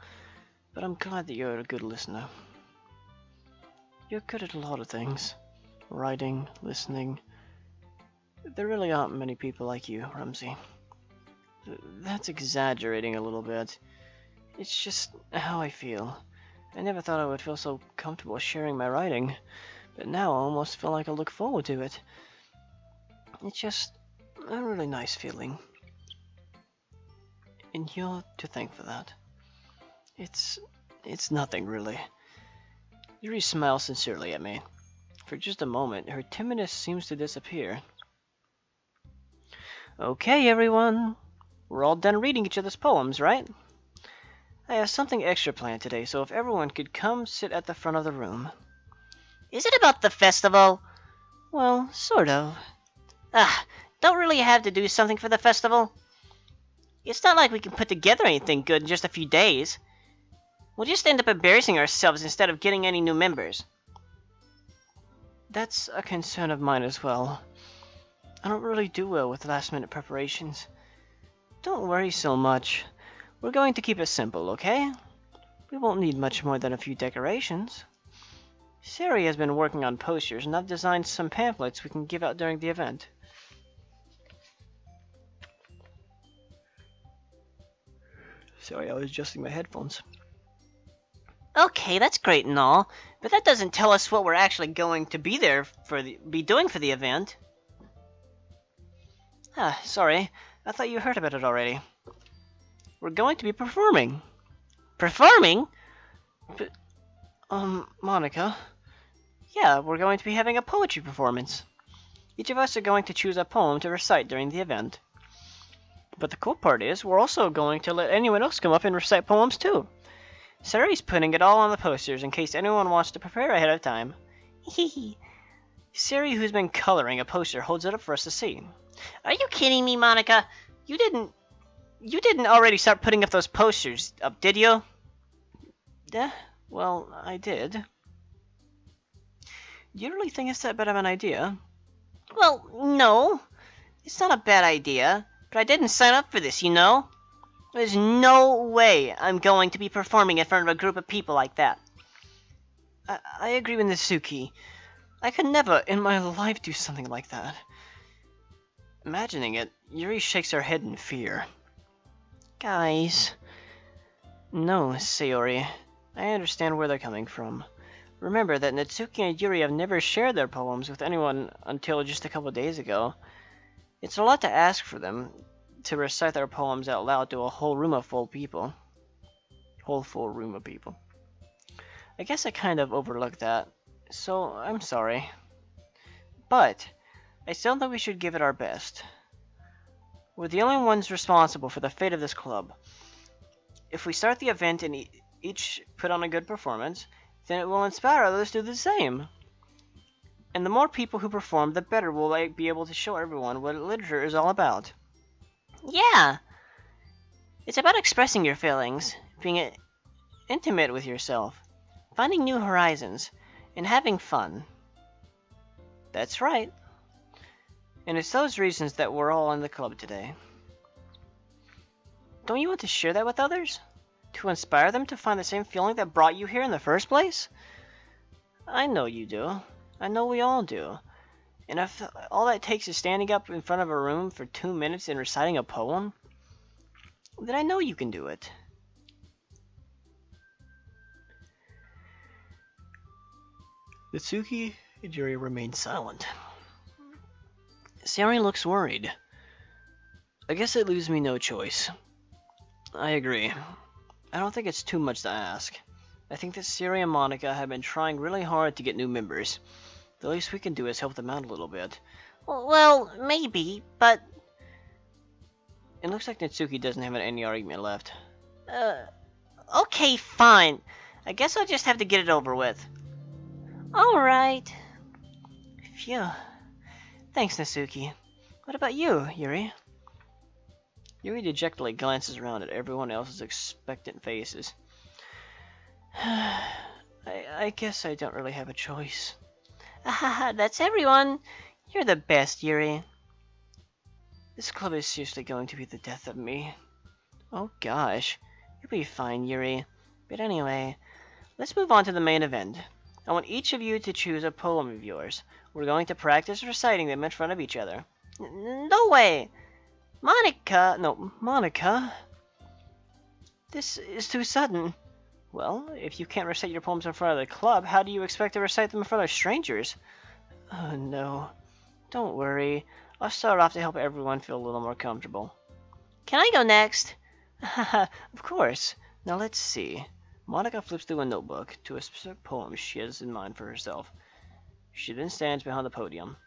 but I'm glad that you're a good listener. You're good at a lot of things. Writing, listening. There really aren't many people like you, Ramsey. That's exaggerating a little bit. It's just how I feel. I never thought I would feel so comfortable sharing my writing, but now I almost feel like I look forward to it. It's just a really nice feeling. And you're to thank for that. It's nothing, really. Yuri smiles sincerely at me. For just a moment, her timidness seems to disappear. Okay, everyone. We're all done reading each other's poems, right? I have something extra planned today, so if everyone could come sit at the front of the room. Is it about the festival? Well, sort of. Don't really have to do something for the festival. It's not like we can put together anything good in just a few days. We'll just end up embarrassing ourselves instead of getting any new members. That's a concern of mine as well. I don't really do well with last-minute preparations. Don't worry so much. We're going to keep it simple, okay? We won't need much more than a few decorations. Sari has been working on posters, and I've designed some pamphlets we can give out during the event. Sorry, I was adjusting my headphones. Okay, that's great and all, but that doesn't tell us what we're actually going to be doing for the event. Sorry. I thought you heard about it already. We're going to be performing. Performing? Monica. Yeah, we're going to be having a poetry performance. Each of us are going to choose a poem to recite during the event. But the cool part is, we're also going to let anyone else come up and recite poems too. Sary's putting it all on the posters in case anyone wants to prepare ahead of time. Hehe. Sari, who's been coloring a poster, holds it up for us to see. Are you kidding me, Monica? You didn't already start putting up those posters up, did you? Well, I did. Do you really think it's that bad of an idea? Well, no. It's not a bad idea, but I didn't sign up for this, you know? There's no way I'm going to be performing in front of a group of people like that. I agree with Natsuki. I could never in my life do something like that. Imagining it, Yuri shakes her head in fear. Guys. No, Sayori. I understand where they're coming from. Remember that Natsuki and Yuri have never shared their poems with anyone until just a couple days ago. It's a lot to ask for them to recite their poems out loud to a whole room of full people. Full room of people. I guess I kind of overlooked that, so I'm sorry. But I still think we should give it our best. We're the only ones responsible for the fate of this club. If we start the event and each put on a good performance, then it will inspire others to do the same. And the more people who perform, the better we'll be able to show everyone what literature is all about. Yeah. It's about expressing your feelings, being intimate with yourself, finding new horizons, and having fun. That's right. And it's those reasons that we're all in the club today. Don't you want to share that with others? To inspire them to find the same feeling that brought you here in the first place? I know you do. I know we all do. And if all that takes is standing up in front of a room for 2 minutes and reciting a poem, then I know you can do it. Natsuki and Yuri remain silent. Sayori looks worried. I guess it leaves me no choice. I agree. I don't think it's too much to ask. I think that Sayori and Monica have been trying really hard to get new members. The least we can do is help them out a little bit. Well, maybe, but... It looks like Natsuki doesn't have any argument left. Okay, fine. I guess I'll just have to get it over with. Alright. Phew. Thanks, Natsuki. What about you, Yuri? Yuri dejectedly glances around at everyone else's expectant faces. I guess I don't really have a choice. That's everyone. You're the best, Yuri. This club is seriously going to be the death of me. Oh gosh. You'll be fine, Yuri. But anyway, let's move on to the main event. I want each of you to choose a poem of yours. We're going to practice reciting them in front of each other. No way! Monica? This is too sudden. Well, if you can't recite your poems in front of the club, how do you expect to recite them in front of strangers? Oh no. Don't worry. I'll start off to help everyone feel a little more comfortable. Can I go next? Of course. Now let's see. Monica flips through a notebook to a specific poem she has in mind for herself. She then stands behind the podium.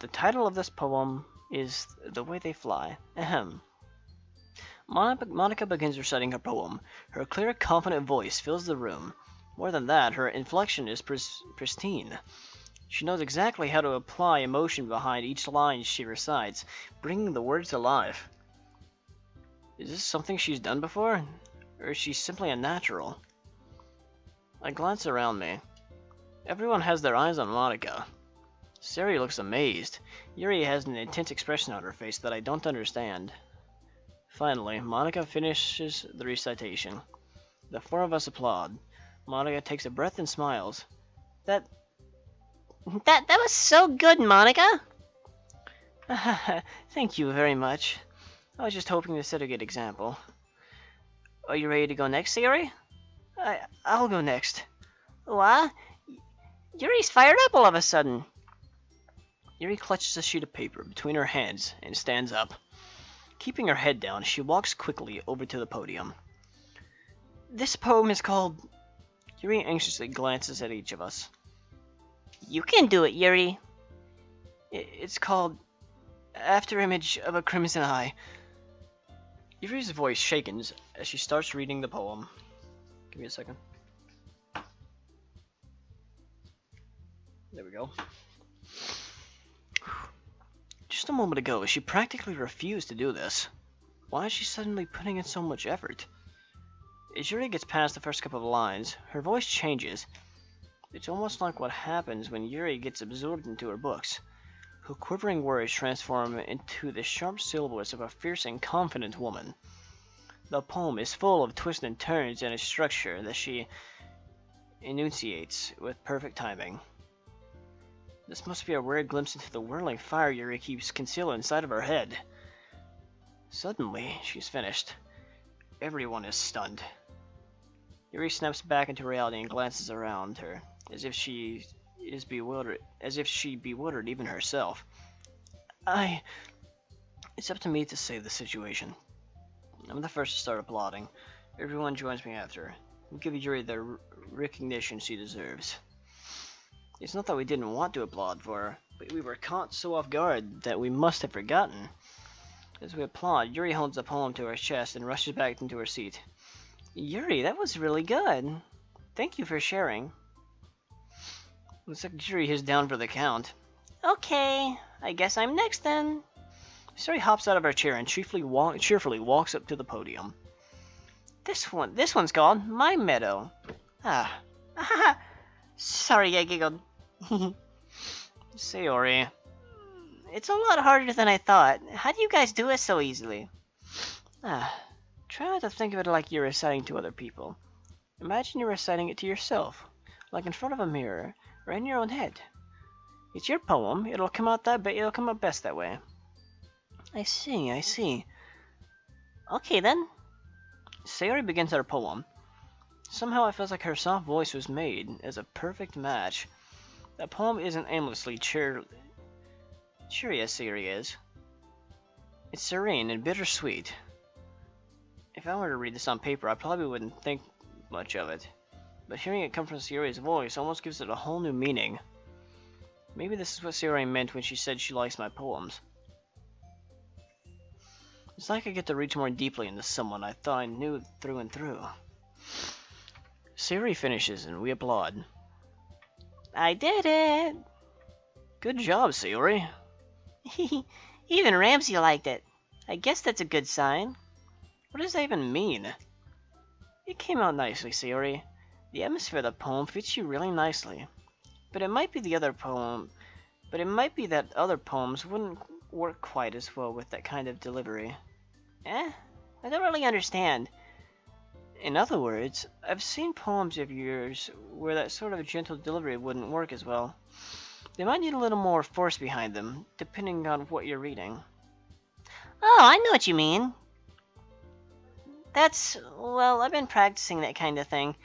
The title of this poem is The Way They Fly. Ahem. Monica begins reciting her poem. Her clear, confident voice fills the room. More than that, her inflection is pristine. She knows exactly how to apply emotion behind each line she recites, bringing the words to life. Is this something she's done before? Or is she simply a natural? I glance around me. Everyone has their eyes on Monica. Sari looks amazed. Yuri has an intense expression on her face that I don't understand. Finally, Monica finishes the recitation. The four of us applaud. Monica takes a breath and smiles. That was so good, Monica! Thank you very much. I was just hoping to set a good example. Are you ready to go next, Yuri? I'll go next. What? Yuri's fired up all of a sudden. Yuri clutches a sheet of paper between her hands and stands up. Keeping her head down, she walks quickly over to the podium. This poem is called... Yuri anxiously glances at each of us. You can do it, Yuri. It's called After image of a crimson eye. Yuri's voice shakens as she starts reading the poem. Give me a second. There we go. Just a moment ago, she practically refused to do this. Why is she suddenly putting in so much effort? As Yuri gets past the first couple of lines, her voice changes. It's almost like what happens when Yuri gets absorbed into her books. Her quivering words transform into the sharp syllables of a fierce and confident woman. The poem is full of twists and turns and a structure that she enunciates with perfect timing. This must be a rare glimpse into the whirling fire Yuri keeps concealed inside of her head. Suddenly, she's finished. Everyone is stunned. Yuri snaps back into reality and glances around her, as if she bewildered even herself. It's up to me to save the situation. I'm the first to start applauding. Everyone joins me after. We give Yuri the recognition she deserves. It's not that we didn't want to applaud for her, but we were caught so off guard that we must have forgotten. As we applaud, Yuri holds the poem to her chest and rushes back into her seat. Yuri, that was really good. Thank you for sharing. Looks like Yuri is down for the count. Okay, I guess I'm next then. Yuri hops out of her chair and cheerfully walks up to the podium. This one's called My Meadow. Sorry, I giggled. Sayori, it's a lot harder than I thought. How do you guys do it so easily? Try not to think of it like you're reciting to other people. Imagine you're reciting it to yourself, like in front of a mirror, or in your own head. It's your poem. It'll come out best that way. I see. Okay then. Sayori begins her poem. Somehow it feels like her soft voice was made as a perfect match. That poem isn't aimlessly cheery as Sayori is. It's serene and bittersweet. If I were to read this on paper, I probably wouldn't think much of it. But hearing it come from Sayori's voice almost gives it a whole new meaning. Maybe this is what Sayori meant when she said she likes my poems. It's like I get to reach more deeply into someone I thought I knew through and through. Sayori finishes and we applaud. I did it! Good job, Sayori. Even Ramsey liked it. I guess that's a good sign. What does that even mean? It came out nicely, Sayori. The atmosphere of the poem fits you really nicely. But it might be that other poems wouldn't work quite as well with that kind of delivery. I don't really understand. In other words, I've seen poems of yours where that sort of gentle delivery wouldn't work as well. They might need a little more force behind them, depending on what you're reading. Oh, I know what you mean. I've been practicing that kind of thing.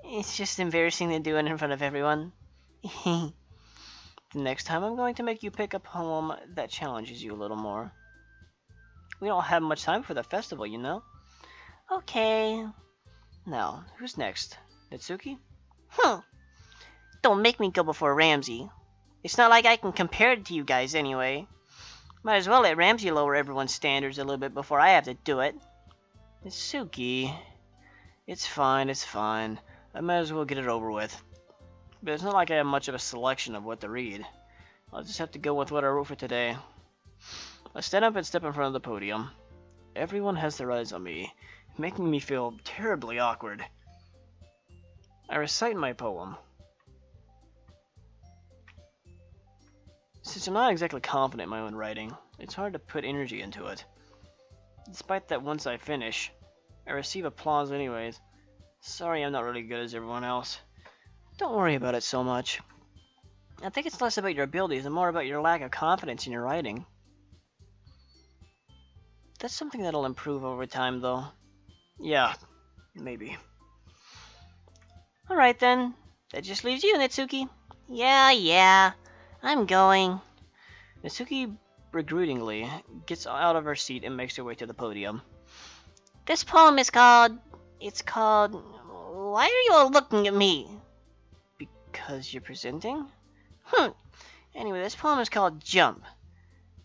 It's just embarrassing to do it in front of everyone. The next time I'm going to make you pick a poem that challenges you a little more. We don't have much time for the festival, you know? Okay. Now, who's next? Natsuki? Don't make me go before Ramsey. It's not like I can compare it to you guys anyway. Might as well let Ramsey lower everyone's standards a little bit before I have to do it. Natsuki. It's fine. I might as well get it over with. But it's not like I have much of a selection of what to read. I'll just have to go with what I wrote for today. I stand up and step in front of the podium. Everyone has their eyes on me, making me feel terribly awkward. I recite my poem. Since I'm not exactly confident in my own writing, it's hard to put energy into it. Despite that once I finish, I receive applause anyways. Sorry I'm not really good as everyone else. Don't worry about it so much. I think it's less about your abilities and more about your lack of confidence in your writing. That's something that'll improve over time, though. Yeah, maybe. Alright then. That just leaves you, Natsuki. Yeah. I'm going. Natsuki begrudgingly gets out of her seat and makes her way to the podium. This poem is called... Why are you all looking at me? Because you're presenting? Anyway, this poem is called Jump.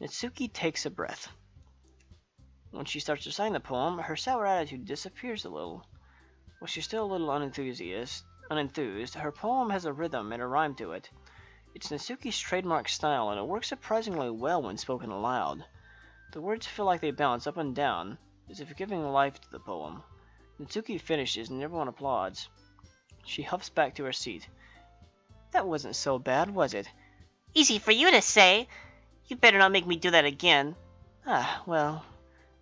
Natsuki takes a breath. When she starts reciting the poem, her sour attitude disappears a little. While she's still a little unenthused, her poem has a rhythm and a rhyme to it. It's Natsuki's trademark style, and it works surprisingly well when spoken aloud. The words feel like they bounce up and down, as if giving life to the poem. Natsuki finishes and everyone applauds. She huffs back to her seat. That wasn't so bad, was it? Easy for you to say. You better not make me do that again. Ah, well,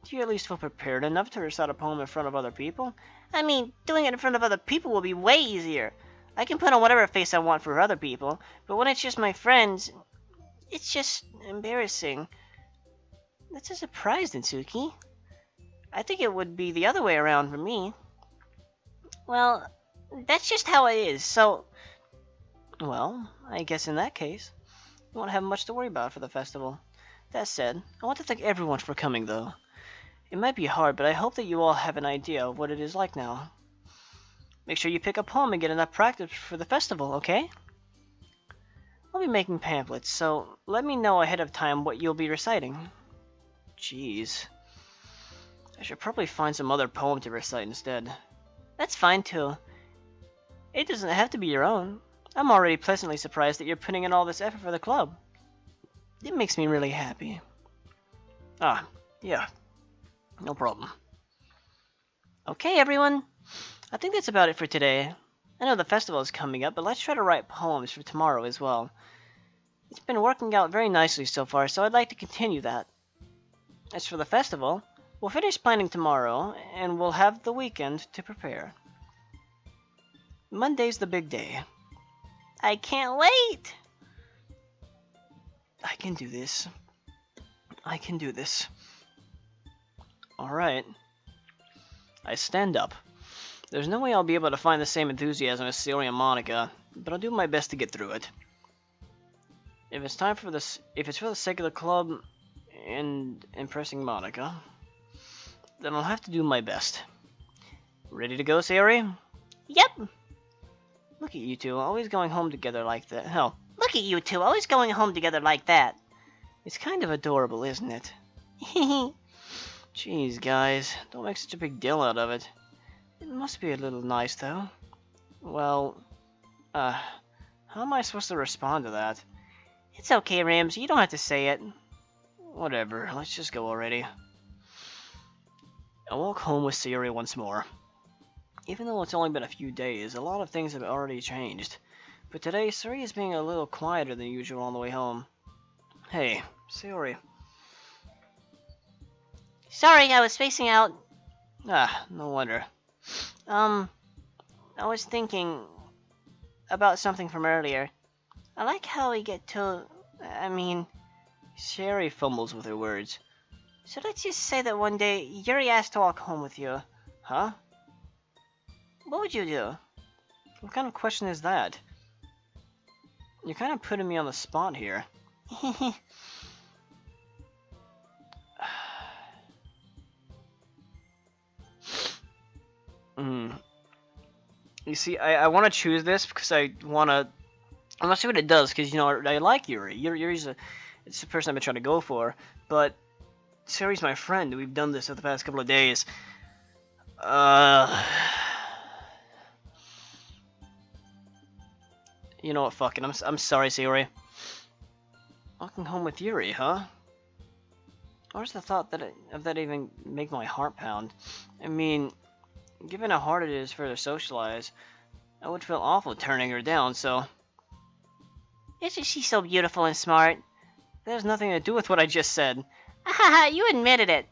do you at least feel prepared enough to recite a poem in front of other people? I mean, doing it in front of other people will be way easier. I can put on whatever face I want for other people, but when it's just my friends, it's just embarrassing. That's a surprise, Natsuki. I think it would be the other way around for me. Well, that's just how it is, so... Well, I guess in that case, you won't have much to worry about for the festival. That said, I want to thank everyone for coming, though. It might be hard, but I hope that you all have an idea of what it is like now. Make sure you pick a poem and get enough practice for the festival, okay? I'll be making pamphlets, so let me know ahead of time what you'll be reciting. Jeez. I should probably find some other poem to recite instead. That's fine, too. It doesn't have to be your own. I'm already pleasantly surprised that you're putting in all this effort for the club. It makes me really happy. Ah, yeah. No problem. Okay, everyone. I think that's about it for today. I know the festival is coming up, but let's try to write poems for tomorrow as well. It's been working out very nicely so far, so I'd like to continue that. As for the festival, we'll finish planning tomorrow, and we'll have the weekend to prepare. Monday's the big day. I can't wait! I can do this. I can do this. Alright. I stand up. There's no way I'll be able to find the same enthusiasm as Sayori and Monica, but I'll do my best to get through it. If it's for the sake of the club and impressing Monica, then I'll have to do my best. Ready to go, Sayori? Yep. Look at you two, always going home together like that. Hell, look at you two, always going home together like that. It's kind of adorable, isn't it? Jeez, guys, don't make such a big deal out of it. It must be a little nice, though. Well, how am I supposed to respond to that? It's okay, Ramsey, you don't have to say it. Whatever, let's just go already. I walk home with Sayori once more. Even though it's only been a few days, a lot of things have already changed. But today, Sayori is being a little quieter than usual on the way home. Hey, Sayori. Sorry, I was spacing out. Ah, no wonder. I was thinking about something from earlier. I like how we get to... Sayori fumbles with her words. So let's just say that one day, Yuri asked to walk home with you. Huh? What would you do? What kind of question is that? You're kind of putting me on the spot here. You see, I want to choose this because I want to... I'm not sure what it does, because, you know, I like Yuri. Yuri's it's the person I've been trying to go for, but Sayori's my friend. We've done this for the past couple of days. You know what, fuck it. I'm sorry, Sayori. Walking home with Yuri, huh? Where's the thought of that even make my heart pound? I mean, given how hard it is for her to socialize, I would feel awful turning her down, so... Isn't she so beautiful and smart? That has nothing to do with what I just said. Haha, you admitted it.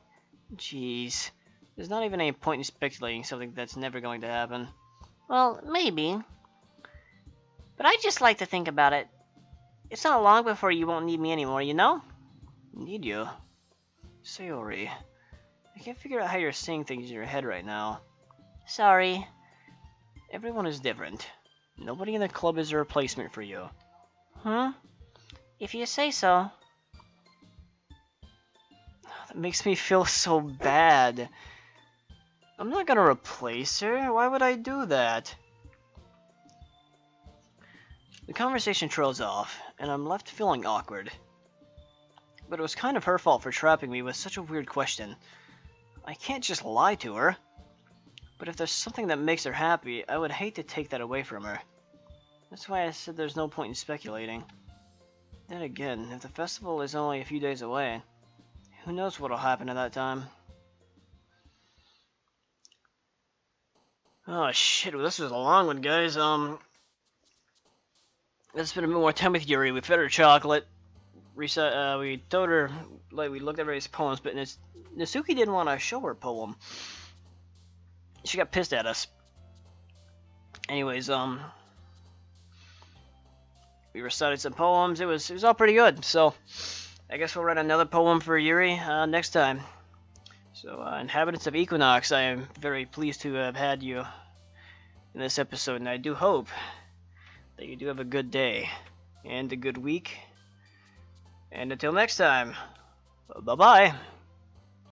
Jeez. There's not even any point in speculating something that's never going to happen. Well, maybe. But I just like to think about it. It's not long before you won't need me anymore, you know? Need you? Sayori, I can't figure out how you're seeing things in your head right now. Sorry. Everyone is different. Nobody in the club is a replacement for you. If you say so. That makes me feel so bad. I'm not gonna replace her. Why would I do that? The conversation trails off, and I'm left feeling awkward. But it was kind of her fault for trapping me with such a weird question. I can't just lie to her. But if there's something that makes her happy, I would hate to take that away from her. That's why I said there's no point in speculating. Then again, if the festival is only a few days away, who knows what'll happen at that time. Oh shit, well, this was a long one, guys. Let's spend a bit more time with Yuri. We fed her chocolate. We told her, like, we looked at various poems, but Natsuki didn't want to show her poem. She got pissed at us. Anyways, we recited some poems. It was all pretty good. So, I guess we'll write another poem for Yuri next time. So, inhabitants of Equinox, I am very pleased to have had you in this episode, and I do hope that you do have a good day and a good week. And until next time, bye-bye.